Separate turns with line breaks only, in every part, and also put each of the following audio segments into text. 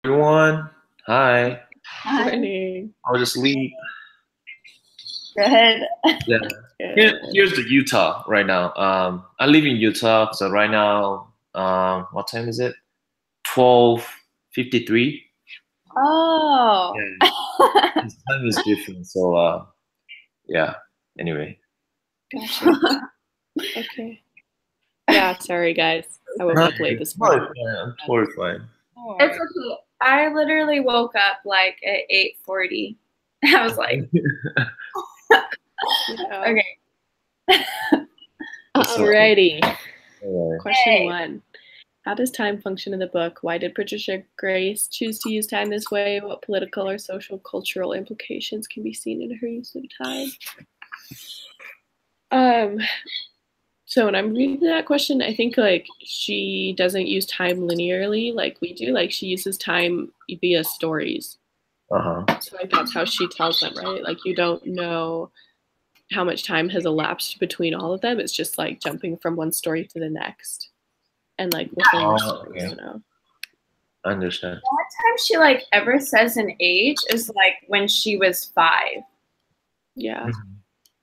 everyone. Hi.
Hi.
Morning.
I was asleep.
Good.
Yeah.
Good.
Here's the Utah right now. I live in Utah, so right now, what time is it? 12:53.
Oh.
Yeah. This time is different, so yeah. Anyway.
Gotcha. Okay. Yeah, sorry guys. I woke up late this morning.
I'm totally fine.
It's okay. I literally woke up like at 8:40. I was like, okay.
Alrighty.
Alright.
Question 1. How does time function in the book? Why did Patricia Grace choose to use time this way? What political or social cultural implications can be seen in her use of time? So when I'm reading that question, I think like she doesn't use time linearly like we do. Like she uses time via stories. So like that's how she tells them, right? Like you don't know how much time has elapsed between all of them. It's just like jumping from one story to the next. And like within the stories,
Okay.
you know.
I understand.
The only time she like ever says an age is like when she was 5.
Yeah.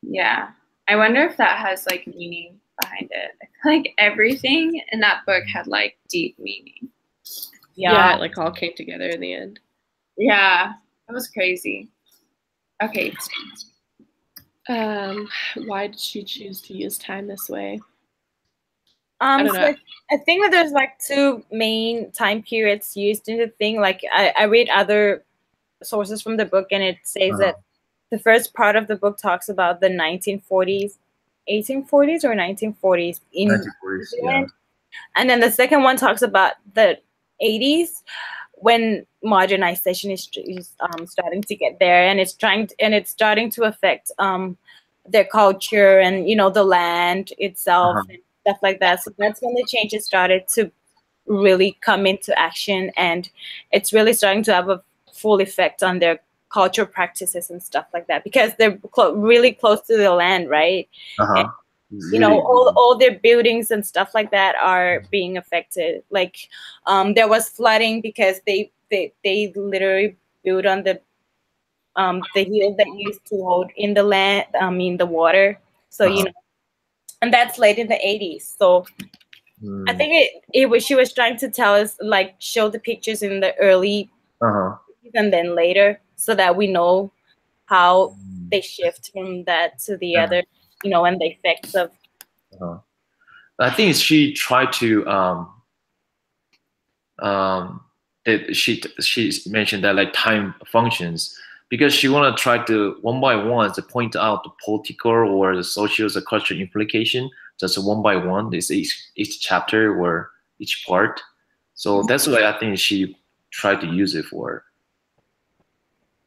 Yeah. I wonder if that has like meaning behind it. I feel like everything in that book had like deep meaning.
Yeah, it like all came together in the end.
Yeah. That was crazy. Okay.
Why did she choose to use time this way?
I don't know. I think that there's like 2 main time periods used in the thing. Like I read other sources from the book, and it says that the first part of the book talks about the 1940s, 1840s or 1940s in
1940s, yeah.
And then the second one talks about the 80s when modernization is starting to get there, and it's starting to affect their culture and the land itself and stuff like that. So that's when the changes started to really come into action, and it's really starting to have a full effect on their cultural practices and stuff like that, because they're really close to the land, right? And, all their buildings and stuff like that are being affected. Like there was flooding because they literally built on the hill that used to hold in the land, in the water. So and that's late in the 80s. So I think she was trying to tell us, like, show the pictures in the early and then later, so that we know how they shift from that to the other, and the effects of.
I think she tried to she mentioned that like time functions because she want to try to one by one to point out the political or the social or cultural implication just one by one. This each chapter or each part. So that's what I think she tried to use it for.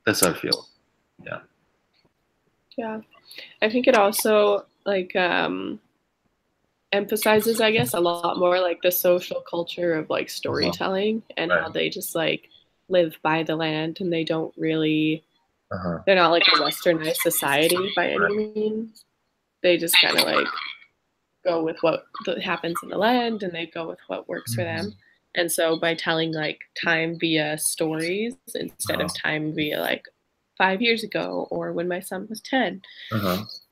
That's how I feel. Yeah.
Yeah, I think it also like emphasizes, I guess, a lot more like the social culture of like storytelling and how they just like live by the land, and they don't really they're not like a westernized society by any means. They just kind of like go with what happens in the land, and they go with what works for them. And so by telling like time via stories instead of time via like 5 years ago or when my son was 10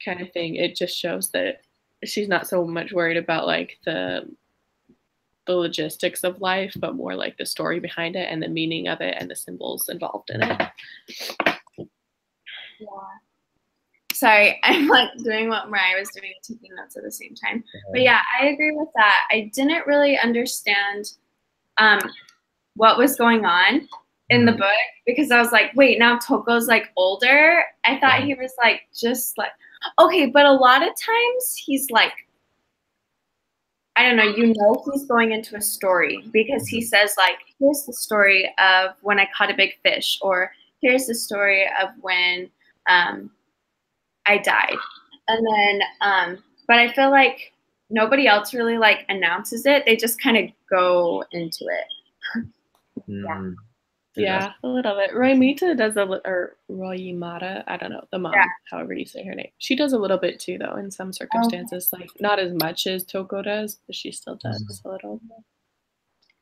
kind of thing, it just shows that she's not so much worried about like the logistics of life, but more like the story behind it and the meaning of it and the symbols involved in it.
Yeah. Sorry, I'm like doing what Mariah was doing, taking notes at the same time. But yeah, I agree with that. I didn't really understand what was going on in the book, because I was like, wait, now Toko's like older. I thought he was like just like, okay, but a lot of times he's like, I don't know, he's going into a story because he says like, here's the story of when I caught a big fish, or here's the story of when I died. And then, but I feel like nobody else really like announces it. They just kind of go into it.
Yeah, a little bit. Roymita does or Roymata, I don't know, the mom, however you say her name. She does a little bit too, though, in some circumstances. Like, not as much as Toko does, but she still does a little.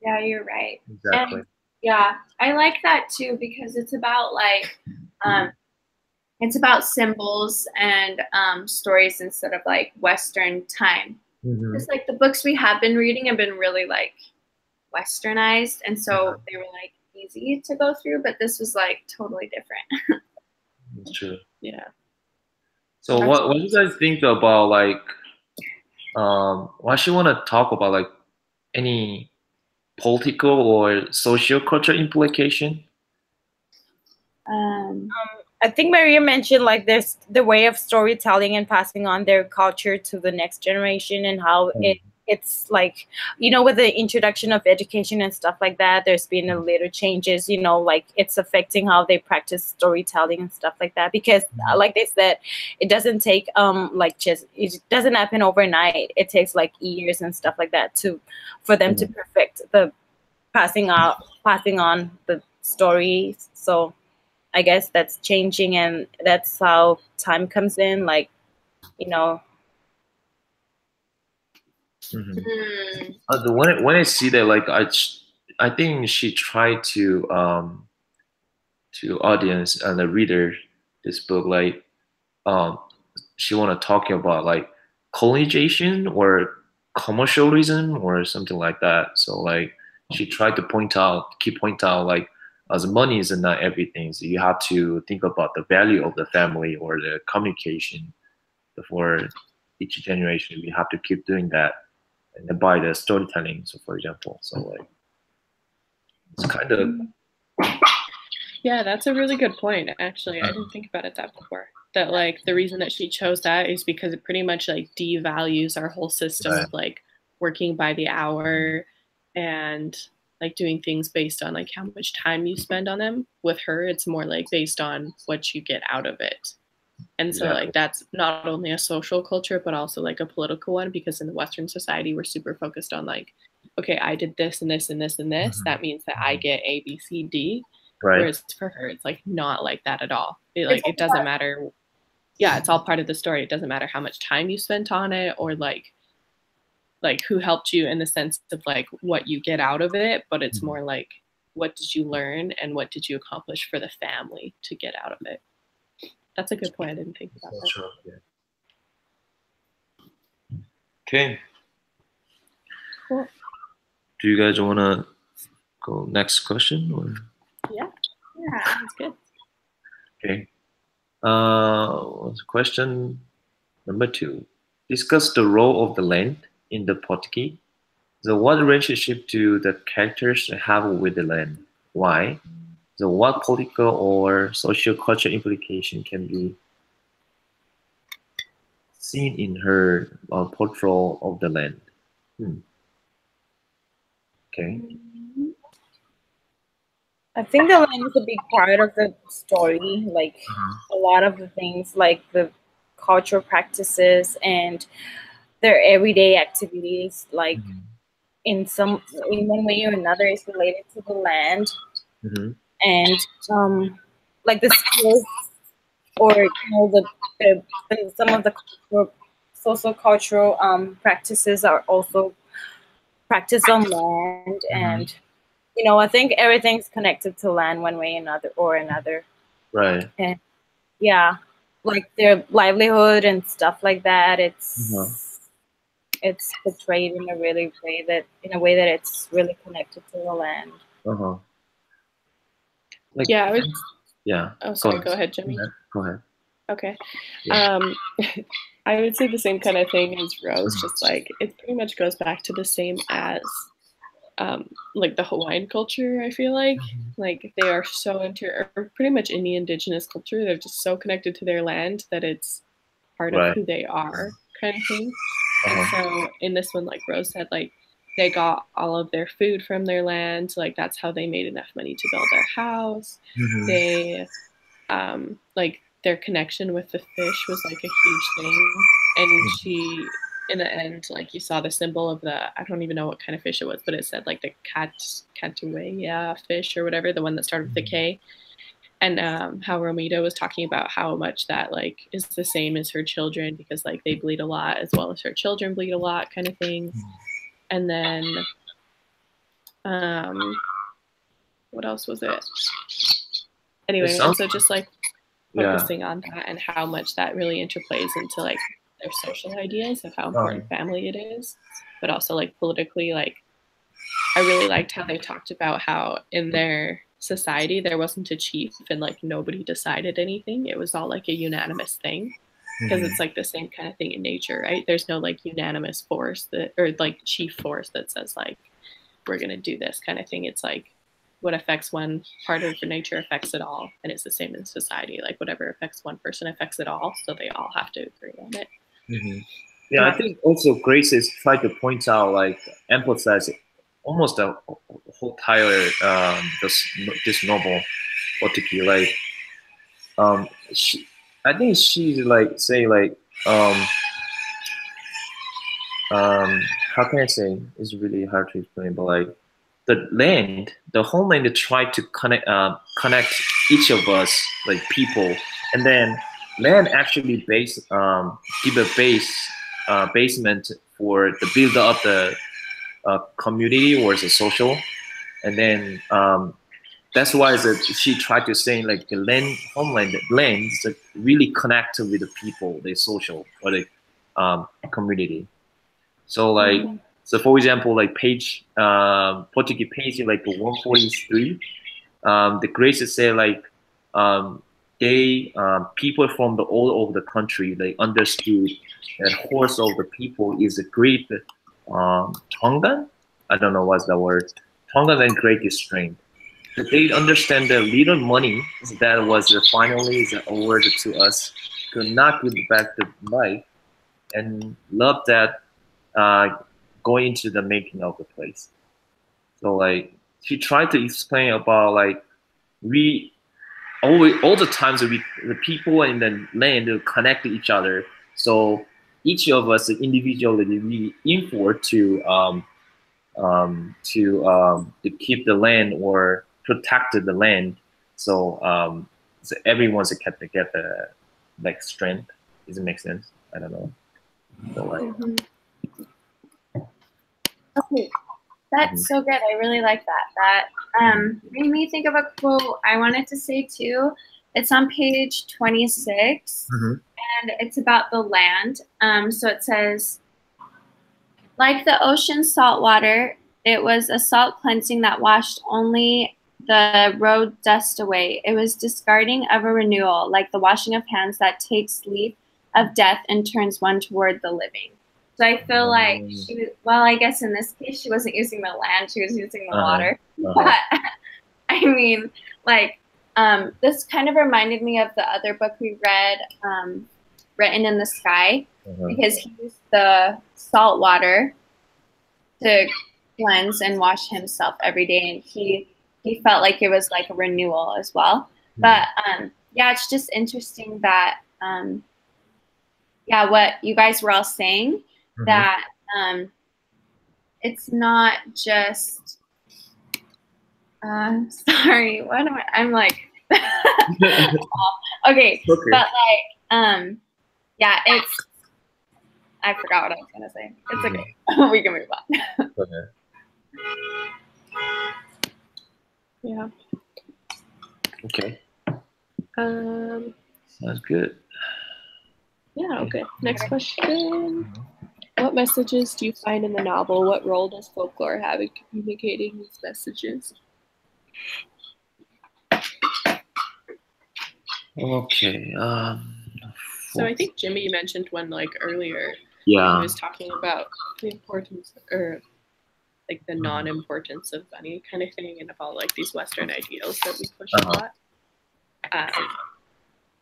Yeah, you're right.
Exactly.
And Yeah, I like that too because it's about like it's about symbols and stories instead of like Western time. It's like the books we have been reading have been really like Westernized, and so they were like easy to go through, but this was like totally different.
That's true.
Yeah.
So what do you guys think about like why she want to talk about like any political or social cultural implication?
I think Maria mentioned like there's the way of storytelling and passing on their culture to the next generation, and how it's like, you know, with the introduction of education and stuff like that, there's been a little changes, you know, like it's affecting how they practice storytelling and stuff like that, because like they said, it doesn't take like just, it doesn't happen overnight. It takes like years and stuff like that for them to perfect the passing on the stories. So I guess that's changing, and that's how time comes in, like, you know.
When I see that, like I think she tried to audience and the reader this book, like she want to talk about like colonization or commercialism or something like that. So like she tried to keep point out like as money is not everything. So you have to think about the value of the family or the communication before each generation. We have to keep doing that, and then by the storytelling. So for example, so like it's kind of.
Yeah, that's a really good point. Actually, I didn't think about it that before. That like the reason that she chose that is because it pretty much like devalues our whole system of like working by the hour and like doing things based on like how much time you spend on them. With her, it's more like based on what you get out of it. And so like that's not only a social culture, but also like a political one, because in the Western society, we're super focused on like, okay, I did this and this and this and this. That means that I get A, B, C, D.
Right.
Whereas for her, it's like not like that at all. It doesn't matter. Yeah, it's all part of the story. It doesn't matter how much time you spent on it or like who helped you, in the sense of like what you get out of it. But it's more like, what did you learn and what did you accomplish for the family to get out of it? That's a good point. I didn't think about that.
True. Yeah. Okay.
Cool.
Do you guys want to go next question? Or?
Yeah, that's good.
Okay. Question number 2. Discuss the role of the land in the Potiki. So what relationship do the characters have with the land? Why? So what political or social cultural implication can be seen in her portrayal of the land? Okay.
I think the land is a big part of the story. Like a lot of the things, like the cultural practices and their everyday activities, like in one way or another, is related to the land. And like the skills, or you know, some of the social cultural practices are also practiced on land, and you know, I think everything's connected to land one way or another.
Right.
And yeah, like their livelihood and stuff like that. It's portrayed in a way that it's really connected to the land.
Like,
yeah.
Yeah.
Oh, sorry. Go ahead, Jimmy.
Go ahead.
Okay. Yeah. I would say the same kind of thing as Rose. Just like it pretty much goes back to the same as like the Hawaiian culture. I feel like they are so or pretty much any indigenous culture. They're just so connected to their land that it's part of who they are, kind of thing. And so in this one, like Rose said, like they got all of their food from their land. Like that's how they made enough money to build their house. They like their connection with the fish was like a huge thing. And she, in the end, like you saw the symbol of I don't even know what kind of fish it was, but it said like the Catawaya fish or whatever, the one that started with the K. And how Romita was talking about how much that like is the same as her children, because like they bleed a lot as well as her children bleed a lot, kind of things. And then what else was it? Anyway, and so just like focusing on that and how much that really interplays into like their social ideas of how important family it is, but also like politically, like I really liked how they talked about how in their society there wasn't a chief and like nobody decided anything. It was all like a unanimous thing, because it's like the same kind of thing in nature, right? There's no like unanimous force that, or like chief force that says like we're gonna do this kind of thing. It's like what affects one part of nature affects it all, and it's the same in society. Like whatever affects one person affects it all, so they all have to agree on it.
Yeah, I think also Grace is trying to point out, like, emphasize almost a whole entire this novel, Potiki. Like, I think she's like say like how can I say? It's really hard to explain, but like the land, the homeland, they try to connect each of us, like people, and then land actually give a basement for the build up the community or the social, and then that's why she tried to say like the homeland lands that really connect with the people, the social or the community. So like, so for example, like page Potiki page like 143, the Graces say like people from all over the country, they understood that horse of the people is a great Tongan. I don't know what's the word. Tongan and great strength. That they understand that little money that was finally awarded to us could not give back the life and love that going into the making of the place. So like she tried to explain about like we always all the times that the people in the land will connect to each other. So each of us individually we effort to keep the land or protect the land. So so everyone's kept to get the like strength. Does it make sense? I don't know. So like.
Okay, that's so good. I really like that. That made me think of a quote I wanted to say too. It's on page 26, and it's about the land. So it says, like the ocean's salt water, it was a salt cleansing that washed only the road dust away. It was discarding of a renewal, like the washing of hands that takes leave of death and turns one toward the living. So I feel like well, I guess in this case, she wasn't using the land, she was using the water. But I mean, like, this kind of reminded me of the other book we read, Written in the Sky, because he used the salt water to cleanse and wash himself every day. And he felt like it was like a renewal as well. But yeah, it's just interesting that, yeah, what you guys were all saying, that it's not just sorry, what am I'm like okay, but like yeah, it's I forgot what I was gonna say. It's okay. We can move on.
Yeah.
Okay. Sounds good.
Yeah, okay. Next question. What messages do you find in the novel? What role does folklore have in communicating these messages?
Okay.
So I think Jimmy mentioned one like earlier.
Yeah.
He was talking about the importance or like the non-importance of money kind of thing, and about like these Western ideals that we push a lot.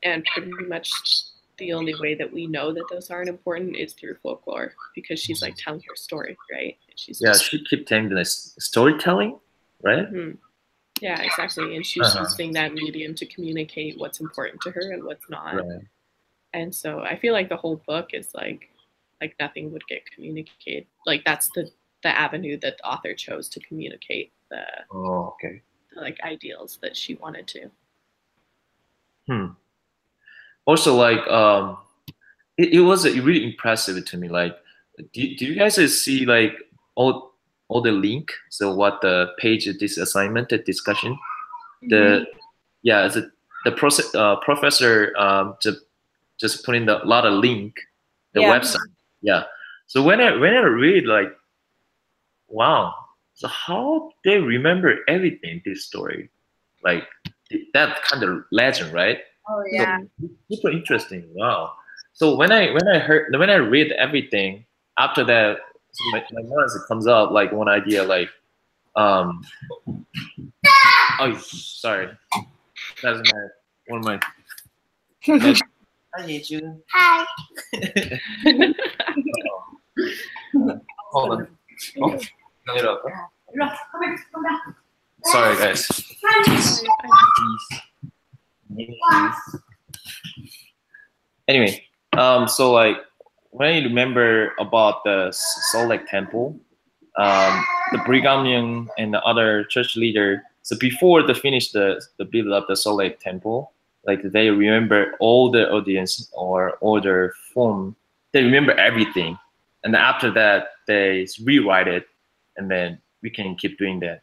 And pretty much the only way that we know that those aren't important is through folklore, because she's like telling her story, right? And she's
she kept telling the storytelling, right?
Yeah, exactly. And she's using that medium to communicate what's important to her and what's not.
Right.
And so I feel like the whole book is like nothing would get communicated. Like that's the avenue that the author chose to communicate the like ideals that she wanted to.
Also, like it was really impressive to me. Like, do you guys see like all all the link. So what the page of this assignment, the discussion, the yeah, the professor just put in a lot of link, the website. Yeah. So when I read like, wow, so how they remember everything this story, like that kind of legend, right?
Oh yeah.
So, super interesting. Wow. So when I read everything after that, so my mind comes up like one idea like oh sorry, that's my one of my I hate you.
Hi.
Hold on. Oh, no, it up. Sorry guys. Anyway, so like when you remember about the Salt Lake Temple, the Brigham Young and the other church leader. So before they finish the build up the Salt Lake Temple, like they remember all the audience or all their form. They remember everything, and after that they rewrite it, and then we can keep doing the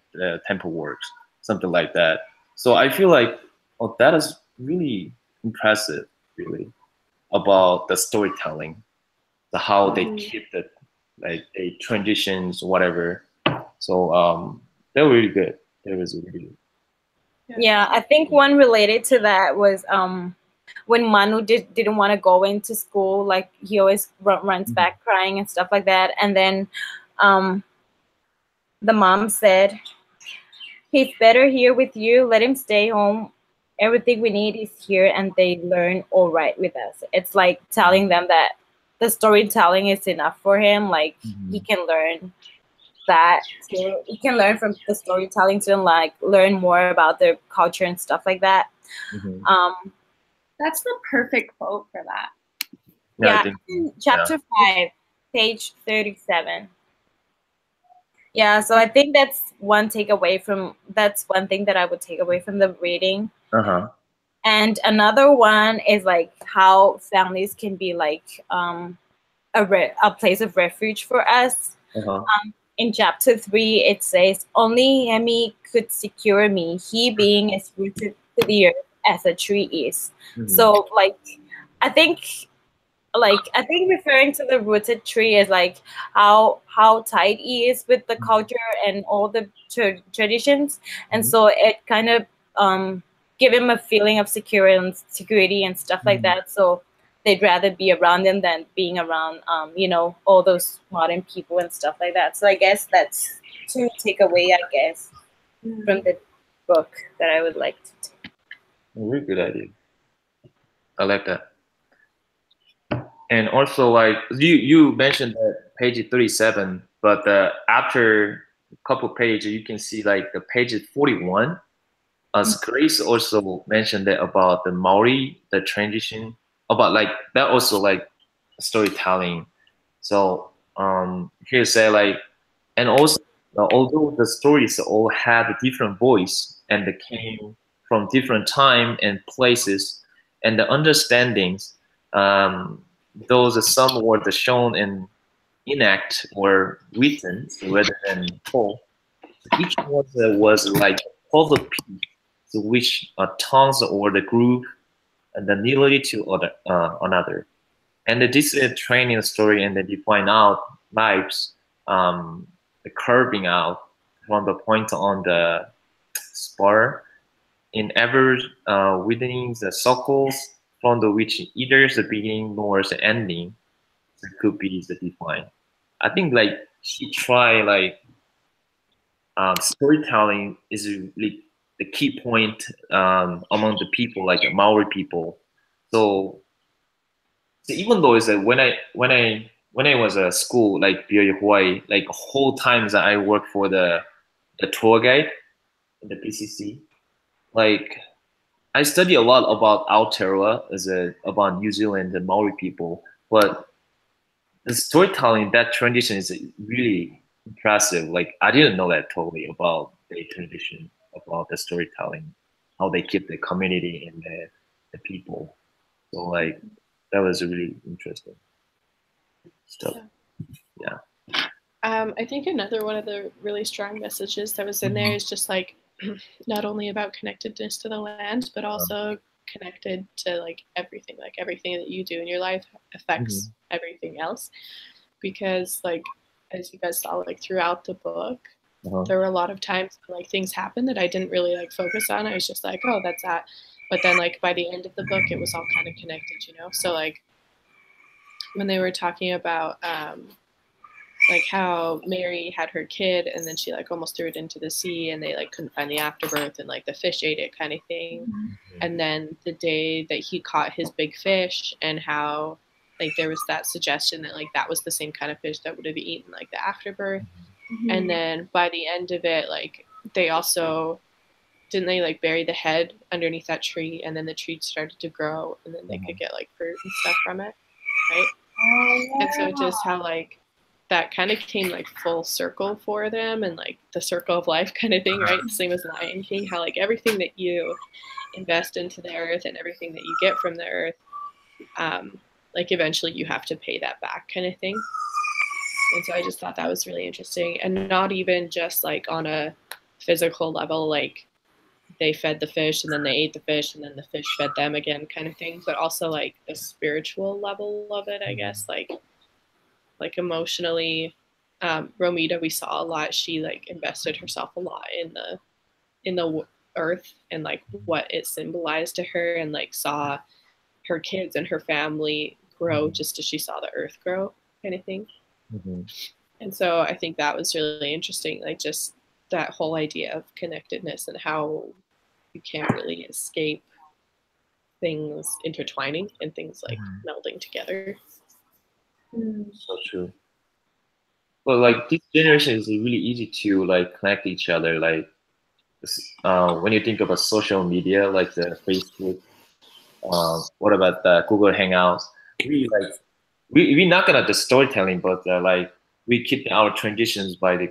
temple works, something like that. So I feel like, oh, that is really impressive, really, about the storytelling, the how they keep the like a transitions, whatever. So they were really good. It was really good.
Yeah, I think one related to that was when Manu didn't want to go into school, like he always runs back crying and stuff like that. And then the mom said, he's better here with you. Let him stay home. Everything we need is here, and they learn all right with us. It's like telling them that the storytelling is enough for him. Like he can learn that too. He can learn from the storytelling to like learn more about their culture and stuff like that.
That's the perfect quote for that.
Yeah, chapter 5, page 37. Yeah, so I think that's one thing that I would take away from the reading. And another one is like how families can be like a place of refuge for us. In chapter 3, it says, only Hemi could secure me, he being as rooted to the earth as a tree is. So like I think referring to the rooted tree is like how tight he is with the culture and all the traditions, and so it kind of give him a feeling of security and stuff like that. So they'd rather be around him than being around all those modern people and stuff like that. So I guess that's to take away, I guess, from the book that I would like to take.
Very good idea. I like that. And also, like you mentioned that page 37, but after a couple pages, you can see like the page 41. As Grace also mentioned that about the Maori, the transition, about like that also like storytelling. So here say like, and also although the stories all had a different voice and they came from different time and places, and the understandings, those some were the shown in enact or written rather than told. Each one was like puzzle piece to which tongues or the group and the nearly to another. And this training story and the define out lives, the curving out from the point on the spur in ever widening the circles from the which either the beginning nor the ending could be the define. I think like he try like storytelling is really the key point among the people, like the Maori people. So even though it's like when I was at school, like BYU Hawaii, like whole times that I worked for the tour guide in the PCC, like I study a lot about Aotearoa about New Zealand and Maori people, but the storytelling, that tradition is really impressive. Like I didn't know that totally about the tradition, about the storytelling, how they keep the community and the people. So like that was really interesting stuff. Yeah.
I think another one of the really strong messages that was in there is just like not only about connectedness to the land, but also connected to like everything that you do in your life affects everything else. Because like, as you guys saw, like throughout the book, there were a lot of times like things happened that I didn't really like focus on. I was just like, oh, that's that. But then like by the end of the book, it was all kind of connected, you know? So like when they were talking about like how Mary had her kid and then she like almost threw it into the sea and they like couldn't find the afterbirth and like the fish ate it kind of thing. And then the day that he caught his big fish and how like there was that suggestion that like that was the same kind of fish that would have eaten like the afterbirth. And then by the end of it, like they also didn't they like bury the head underneath that tree and then the tree started to grow and then they could get like fruit and stuff from it, right? And so just how like that kind of came like full circle for them and like the circle of life kind of thing, right? Same as Lion King, how like everything that you invest into the earth and everything that you get from the earth, like eventually you have to pay that back kind of thing. And so I just thought that was really interesting, and not even just like on a physical level, like they fed the fish and then they ate the fish and then the fish fed them again kind of thing, but also like the spiritual level of it, I guess, like emotionally. Romita, we saw a lot. She like invested herself a lot in the earth and like what it symbolized to her, and like saw her kids and her family grow just as she saw the earth grow kind of thing. And so I think that was really interesting, like just that whole idea of connectedness and how you can't really escape things intertwining and things like melding together.
So true. Well, like this generation is really easy to like connect each other. Like when you think about social media, like the Facebook, what about the Google Hangouts? We're not gonna the storytelling, but like we keep our traditions by the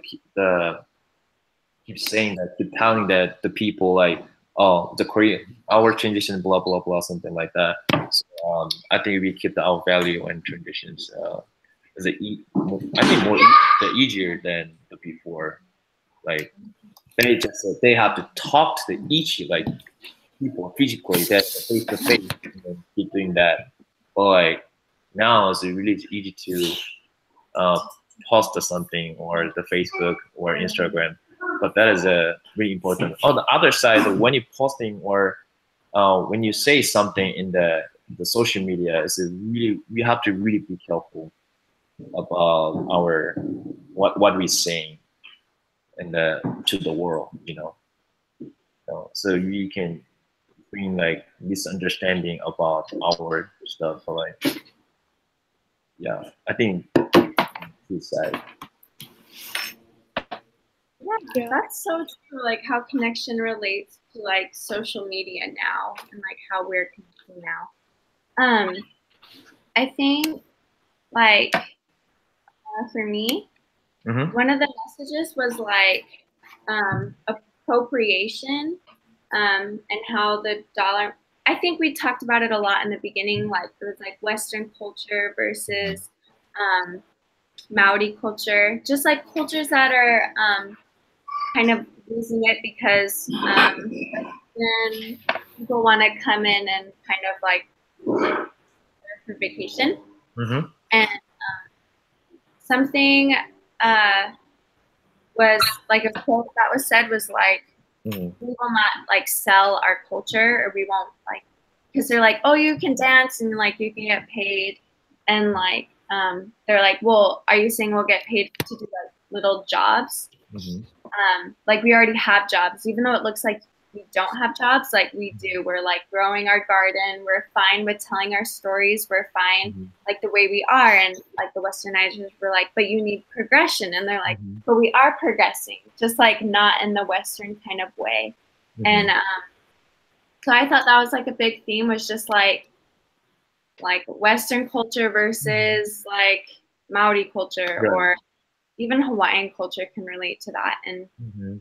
keep saying that, keep telling that the people like, oh, the Korean, our tradition, blah blah blah, something like that. So I think we keep our value and traditions. I think more easier than the before. Like they have to talk to each like people physically, that face to face, keep doing that. But like now it's really easy to post something or the Facebook or Instagram. But that is really important. On the other side, when you're posting or when you say something in the social media, is really we have to really be careful about our what we're saying in to the world, you know. So you can bring like misunderstanding about our stuff. Like, yeah, I think it's sad.
Yeah, that's so true. Like how connection relates to like social media now, and like how we're connecting now. I think like for me, one of the messages was like appropriation, and how the dollar. I think we talked about it a lot in the beginning. Like it was like Western culture versus Maori culture, just like cultures that are kind of using it because then people want to come in and kind of like for vacation. And something was like a quote that was said was like, we will not like sell our culture, or we won't like, because they're like, oh, you can dance and like you can get paid, and like they're like, well, are you saying we'll get paid to do like little jobs? Like we already have jobs, even though it looks like we don't have jobs, like we do. We're like growing our garden, we're fine with telling our stories, we're fine like the way we are. And like the Westernizers were like, but you need progression, and they're like, but we are progressing, just like not in the Western kind of way. And so I thought that was like a big theme, was just like Western culture versus like Maori culture, or even Hawaiian culture can relate to that. And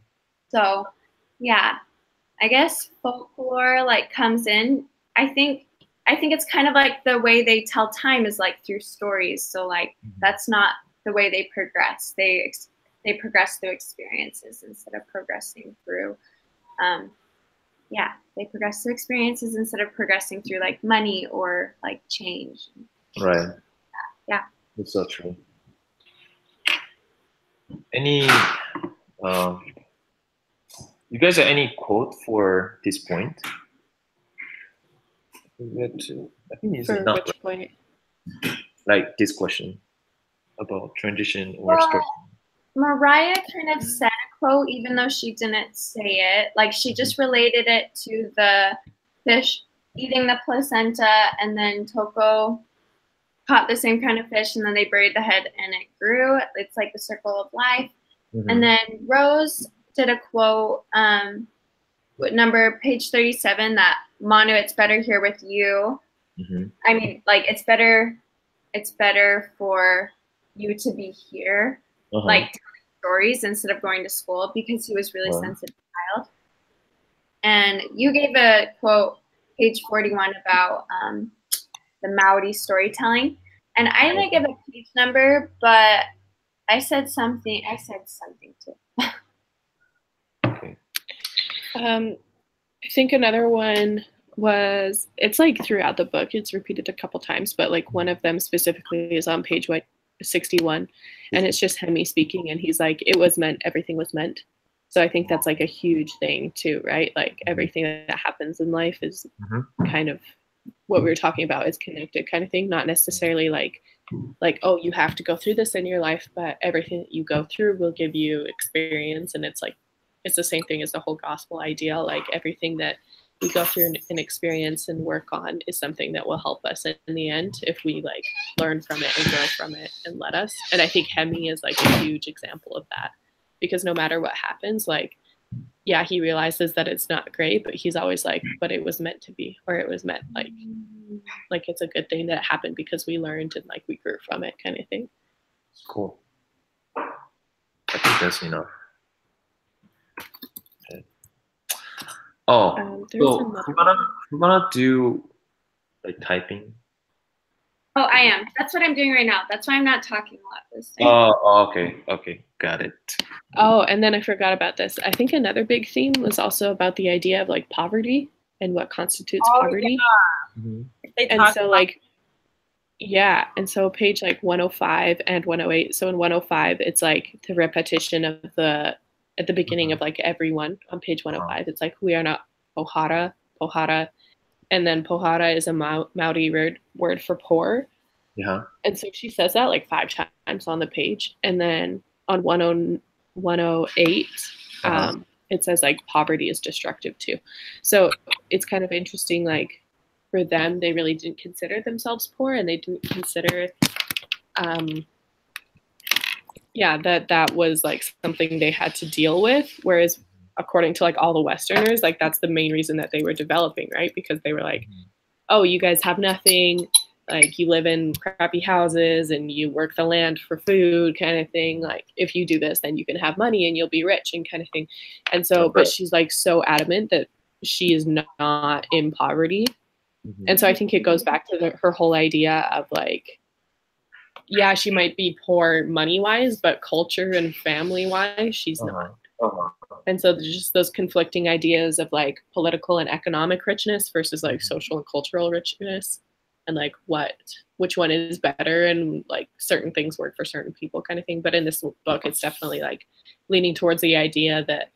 so, yeah, I guess folklore like comes in. I think it's kind of like the way they tell time is like through stories. So like that's not the way they progress. They progress through experiences instead of progressing through, they progress through experiences instead of progressing through like money or like change.
Right.
Yeah.
That's so true. Any, you guys have any quote for this point? I think it's
for
enough.
Which point?
Like this question about transition or story.
Mariah kind of said a quote, even though she didn't say it. Like she just related it to the fish eating the placenta, and then Toko caught the same kind of fish, and then they buried the head, and it grew. It's like the circle of life. And then Rose did a quote, page 37, that Manu, it's better here with you. I mean, like it's better for you to be here, like telling stories instead of going to school, because he was really sensitive child. And you gave a quote, page 41, about the Maori storytelling. And I didn't give a page number, but I said something too.
Okay.
I think another one was, it's like throughout the book, it's repeated a couple times, but like one of them specifically is on page 61, and it's just Hemi speaking, and he's like, it was meant, everything was meant. So I think that's like a huge thing too, right? Like everything that happens in life is kind of what we were talking about, is connected kind of thing, not necessarily like, oh, you have to go through this in your life, but everything that you go through will give you experience. And it's like, it's the same thing as the whole gospel idea. Like everything that we go through and experience and work on is something that will help us in the end if we like learn from it and grow from it and let us. And I think Hemi is like a huge example of that, because no matter what happens, like, yeah, he realizes that it's not great, but he's always like, but it was meant to be, or it was meant like it's a good thing that it happened because we learned and like we grew from it, kind of thing.
Cool. I think that's enough. Okay. Oh, so we're gonna do like typing.
Oh, I am. That's what I'm doing right now. That's why I'm not talking a lot this time.
Oh, okay, got it.
Oh, and then I forgot about this. I think another big theme was also about the idea of like poverty and what constitutes poverty.
Yeah.
And so like, yeah, and so page like 105 and 108. So in 105, it's like the repetition of at the beginning of like everyone on page 105. It's like, we are not pohara. And then pohara is a Maori word for poor.
Yeah.
And so she says that like 5 times on the page. And then on 108, it says like poverty is destructive too. So it's kind of interesting, like for them, they really didn't consider themselves poor, and they didn't consider, that was like something they had to deal with. Whereas according to like all the Westerners, like that's the main reason that they were developing, right? Because they were like, oh, you guys have nothing, like you live in crappy houses and you work the land for food, kind of thing. Like if you do this, then you can have money and you'll be rich, and kind of thing. And so, but she's like so adamant that she is not in poverty. And so I think it goes back to her whole idea of like, yeah, she might be poor money-wise, but culture and family-wise, she's not. And so there's just those conflicting ideas of like political and economic richness versus like social and cultural richness, and like which one is better, and like certain things work for certain people, kind of thing. But in this book, it's definitely like leaning towards the idea that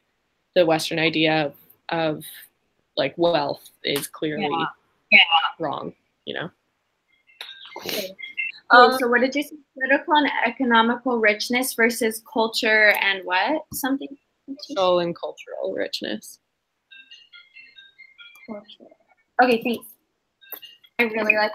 the Western idea of like wealth is clearly wrong, you know?
Cool. So what did you say? Political and economical richness versus culture and what? Something?
Social and cultural richness.
Culture. Okay, thanks. I really like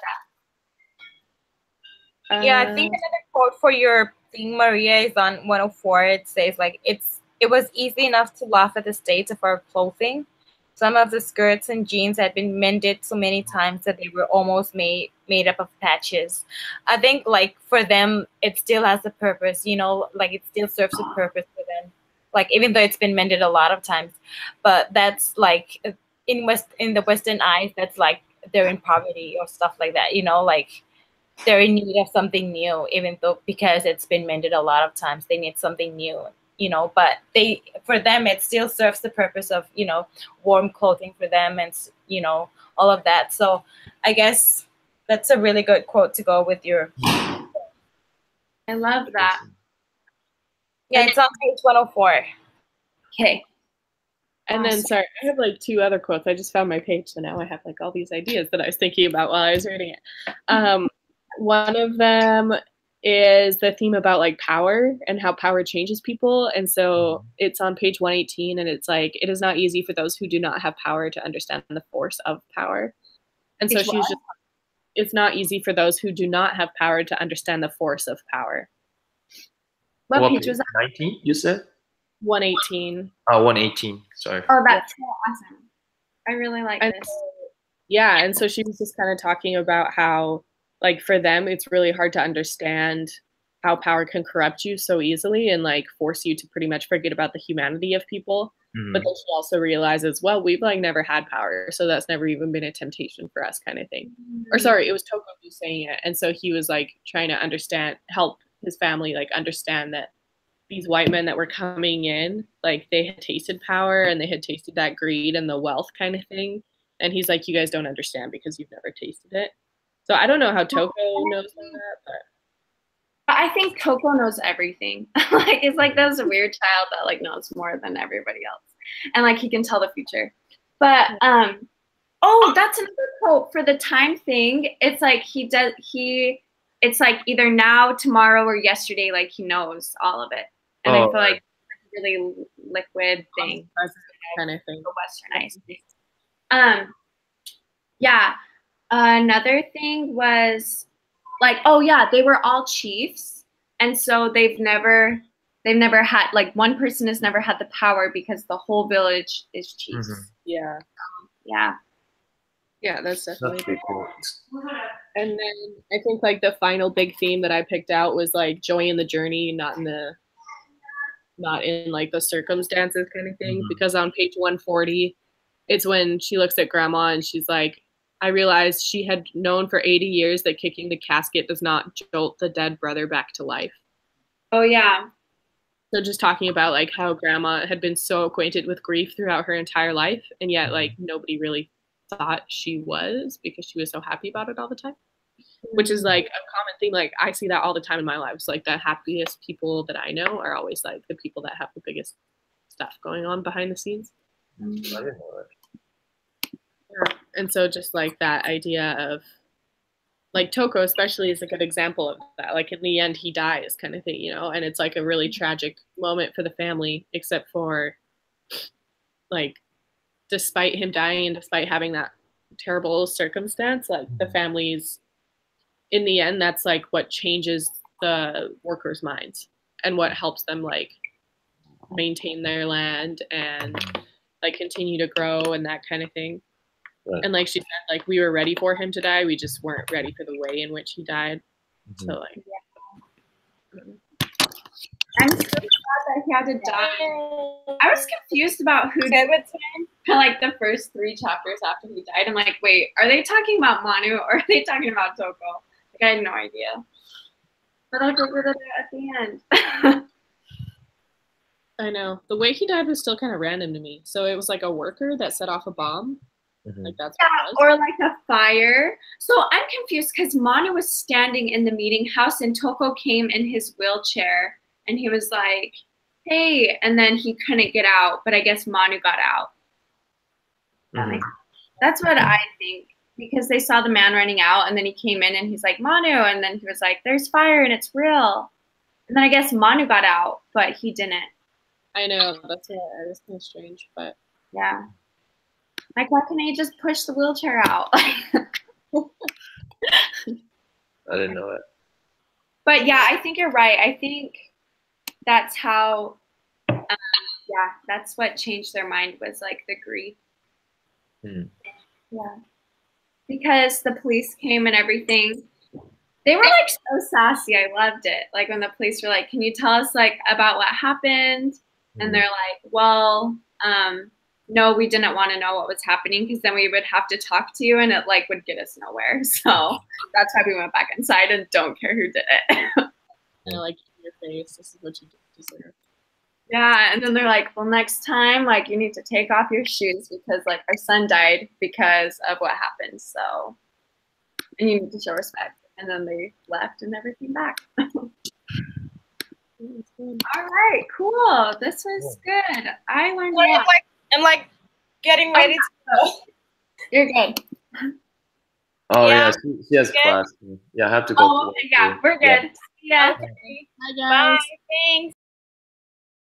that.
Yeah, I think another quote for your thing, Maria, is on 104. It says like, it was easy enough to laugh at the state of our clothing. Some of the skirts and jeans had been mended so many times that they were almost made up of patches. I think like for them, it still has a purpose, you know, like it still serves a purpose for them. Like even though it's been mended a lot of times, but that's like in the Western eyes, that's like they're in poverty or stuff like that, you know, like they're in need of something new, even though because it's been mended a lot of times, they need something new, you know. But for them, it still serves the purpose of, you know, warm clothing for them, and you know, all of that. So I guess that's a really good quote to go with your.
I love that.
Yeah, it's on page 104.
Okay.
And then, sorry, I have like 2 other quotes. I just found my page, so now I have like all these ideas that I was thinking about while I was reading it. One of them is the theme about like power and how power changes people. And so it's on page 118, and it's like, it is not easy for those who do not have power to understand the force of power. And so she's just, it's not easy for those who do not have power to understand the force of power.
What page was that?
19, you said?
118.
Oh, 118. Sorry.
Oh, that's so awesome. I really like this.
Yeah, and so she was just kind of talking about how, like, for them, it's really hard to understand how power can corrupt you so easily and, like, force you to pretty much forget about the humanity of people. But then she also realizes, well, we've, like, never had power, so that's never even been a temptation for us, kind of thing. Or, sorry, it was Toko who's saying it. And so he was, like, trying to help his family, like, understand that these white men that were coming in, like, they had tasted power and they had tasted that greed and the wealth kind of thing. And he's like, you guys don't understand because you've never tasted it. So I don't know how Toko knows that, but
I think Toko knows everything. Like, it's like that's a weird child that like knows more than everybody else, and like he can tell the future. But oh, that's another quote for the time thing. It's like it's like either now, tomorrow, or yesterday. Like he knows all of it, and I feel like it's a really liquid thing,
kind of thing.
Westernized. Yeah. Another thing was like, oh yeah, they were all chiefs, and so they've never had, like, one person has never had the power because the whole village is chiefs.
Yeah.
Yeah,
that's definitely
pretty cool.
And then I think like the final big theme that I picked out was like joy in the journey, not in like the circumstances kind of thing. Because on page 140, it's when she looks at grandma and she's like, I realized she had known for 80 years that kicking the casket does not jolt the dead brother back to life.
Oh, yeah.
So just talking about like how grandma had been so acquainted with grief throughout her entire life, and yet like nobody really thought she was because she was so happy about it all the time. Which is like a common thing. Like I see that all the time in my life. It's like the happiest people that I know are always like the people that have the biggest stuff going on behind the scenes.
I didn't know that.
Yeah. And so just like that idea of like Toko especially is a good example of that. Like in the end he dies kind of thing, you know, and it's like a really tragic moment for the family, except for like despite him dying and despite having that terrible circumstance, like the family's in the end, that's like what changes the workers' minds and what helps them like maintain their land and like continue to grow and that kind of thing. Right. And like she said, like we were ready for him to die. We just weren't ready for the way in which he died. So like,
I'm so glad that he had to die. I was confused about who did with him for like the first 3 chapters after he died. I'm like, wait, are they talking about Manu or are they talking about Toko? Like, I had no idea. But I figured it out at the end.
I know. The way he died was still kind of random to me. So it was like a worker that set off a bomb. Like that's what it was.
Or like a fire. So I'm confused because Manu was standing in the meeting house and Toko came in his wheelchair and he was like, hey, and then he couldn't get out, but I guess Manu got out. That's what I think, because they saw the man running out and then he came in and he's like, Manu, and then he was like, there's fire and it's real. And then I guess Manu got out, but he didn't.
I know, that's kind of strange, but
yeah. Like, why can't he just push the wheelchair out?
I didn't know it.
But yeah, I think you're right. I think that's how, that's what changed their mind, was like the grief. Yeah. Because the police came and everything. They were like so sassy. I loved it. Like when the police were like, can you tell us like about what happened? And they're like, well, no, we didn't want to know what was happening because then we would have to talk to you and it like would get us nowhere. So that's why we went back inside and don't care who did it.
And like in your face, this is what you deserve.
Yeah, and then they're like, well, next time, like, you need to take off your shoes because, like, our son died because of what happened. So, and you need to show respect. And then they left and never came back. All right, cool. This was good. I learned a lot.
I'm like getting ready to go.
You're good.
Oh yeah, she has class. Yeah, I have to go.
Oh, okay, yeah, we're good. Yeah.
Okay. Bye, guys. Bye. Thanks.